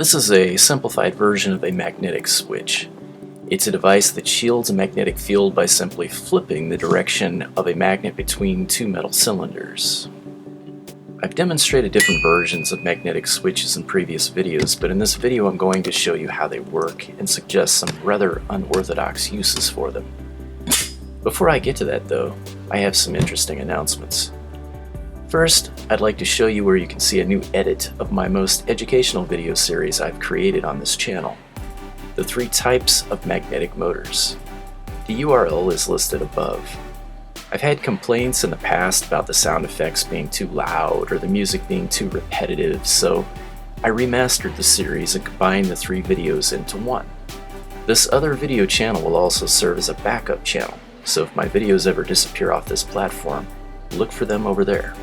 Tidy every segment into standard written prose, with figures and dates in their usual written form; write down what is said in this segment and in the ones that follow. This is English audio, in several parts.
This is a simplified version of a magnetic switch. It's a device that shields a magnetic field by simply flipping the direction of a magnet between two metal cylinders. I've demonstrated different versions of magnetic switches in previous videos, but in this video I'm going to show you how they work and suggest some rather unorthodox uses for them. Before I get to that though, I have some interesting announcements. First, I'd like to show you where you can see a new edit of my most educational video series I've created on this channel. The 3 types of magnetic motors. The URL is listed above. I've had complaints in the past about the sound effects being too loud or the music being too repetitive, so I remastered the series and combined the 3 videos into one. This other video channel will also serve as a backup channel, so if my videos ever disappear off this platform, look for them over there.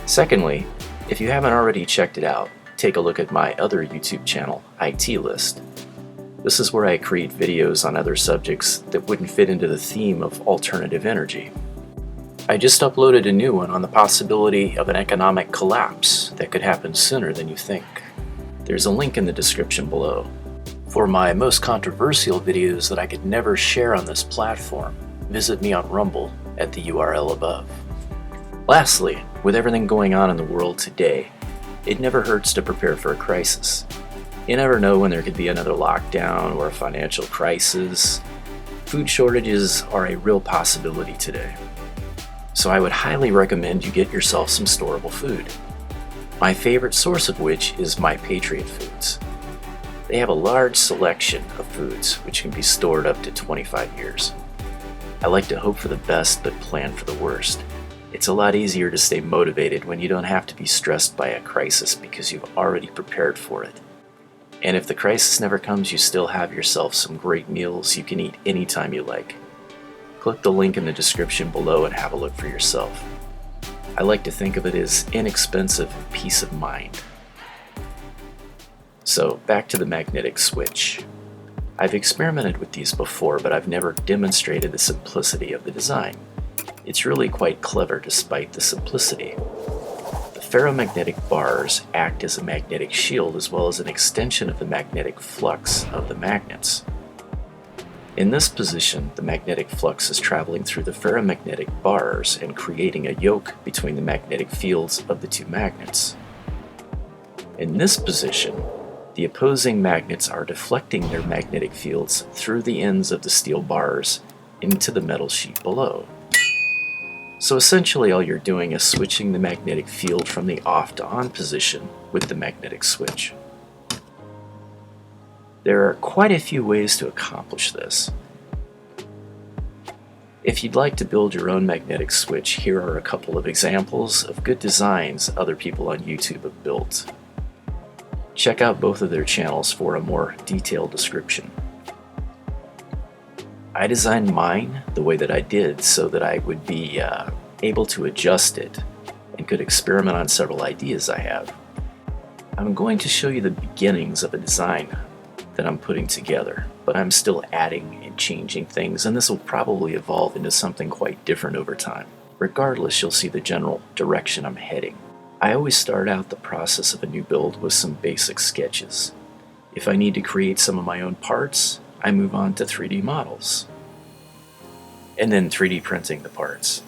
Secondly, if you haven't already checked it out, take a look at my other YouTube channel, ITlist. This is where I create videos on other subjects that wouldn't fit into the theme of alternative energy. I just uploaded a new one on the possibility of an economic collapse that could happen sooner than you think. There's a link in the description below. For my most controversial videos that I could never share on this platform, visit me on Rumble at the URL above. Lastly, with everything going on in the world today, it never hurts to prepare for a crisis. You never know when there could be another lockdown or a financial crisis. Food shortages are a real possibility today. So I would highly recommend you get yourself some storable food. My favorite source of which is My Patriot Foods. They have a large selection of foods which can be stored up to 25 years. I like to hope for the best but plan for the worst. It's a lot easier to stay motivated when you don't have to be stressed by a crisis because you've already prepared for it. And if the crisis never comes, you still have yourself some great meals you can eat anytime you like. Click the link in the description below and have a look for yourself. I like to think of it as inexpensive peace of mind. So back to the magnetic switch. I've experimented with these before, but I've never demonstrated the simplicity of the design. It's really quite clever despite the simplicity. The ferromagnetic bars act as a magnetic shield as well as an extension of the magnetic flux of the magnets. In this position, the magnetic flux is traveling through the ferromagnetic bars and creating a yoke between the magnetic fields of the 2 magnets. In this position, the opposing magnets are deflecting their magnetic fields through the ends of the steel bars into the metal sheet below. So essentially all you're doing is switching the magnetic field from the off to on position with the magnetic switch. There are quite a few ways to accomplish this. If you'd like to build your own magnetic switch, here are a couple of examples of good designs other people on YouTube have built. Check out both of their channels for a more detailed description. I designed mine the way that I did so that I would be able to adjust it and could experiment on several ideas I have. I'm going to show you the beginnings of a design that I'm putting together, but I'm still adding and changing things, and this will probably evolve into something quite different over time. Regardless, you'll see the general direction I'm heading. I always start out the process of a new build with some basic sketches. If I need to create some of my own parts, I move on to 3D models, and then 3D printing the parts.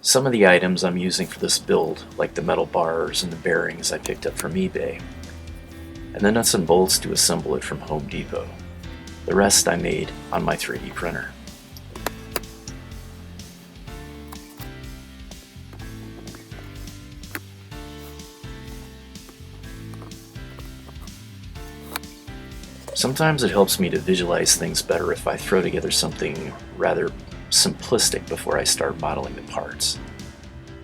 Some of the items I'm using for this build, like the metal bars and the bearings I picked up from eBay, and the nuts and bolts to assemble it from Home Depot. The rest I made on my 3D printer. Sometimes it helps me to visualize things better if I throw together something rather simplistic before I start modeling the parts.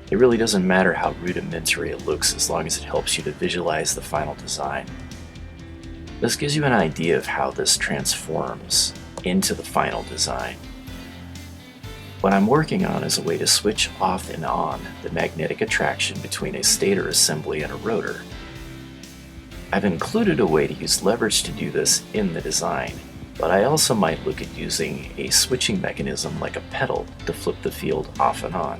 It really doesn't matter how rudimentary it looks as long as it helps you to visualize the final design. This gives you an idea of how this transforms into the final design. What I'm working on is a way to switch off and on the magnetic attraction between a stator assembly and a rotor. I've included a way to use leverage to do this in the design, but I also might look at using a switching mechanism like a pedal to flip the field off and on.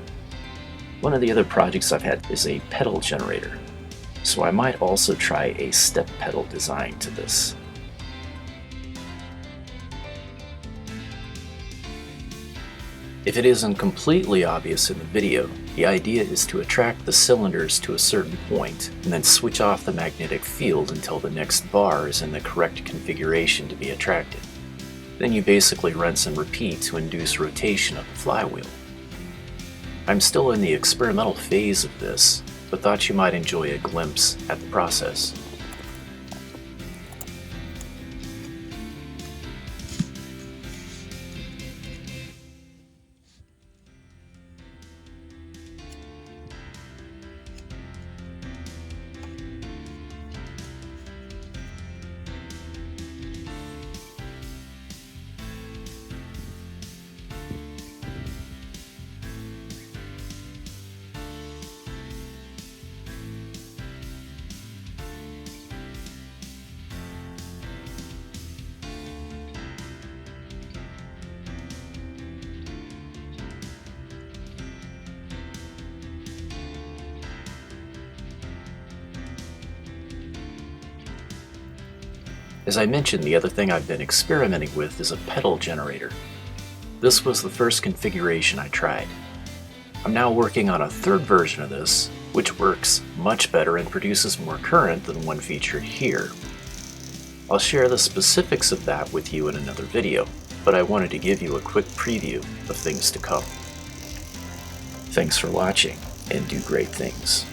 One of the other projects I've had is a pedal generator, so I might also try a step pedal design to this. If it isn't completely obvious in the video, the idea is to attract the cylinders to a certain point and then switch off the magnetic field until the next bar is in the correct configuration to be attracted. Then you basically rinse and repeat to induce rotation of the flywheel. I'm still in the experimental phase of this, but thought you might enjoy a glimpse at the process. As I mentioned, the other thing I've been experimenting with is a pedal generator. This was the first configuration I tried. I'm now working on a third version of this, which works much better and produces more current than one featured here. I'll share the specifics of that with you in another video, but I wanted to give you a quick preview of things to come. Thanks for watching, and do great things.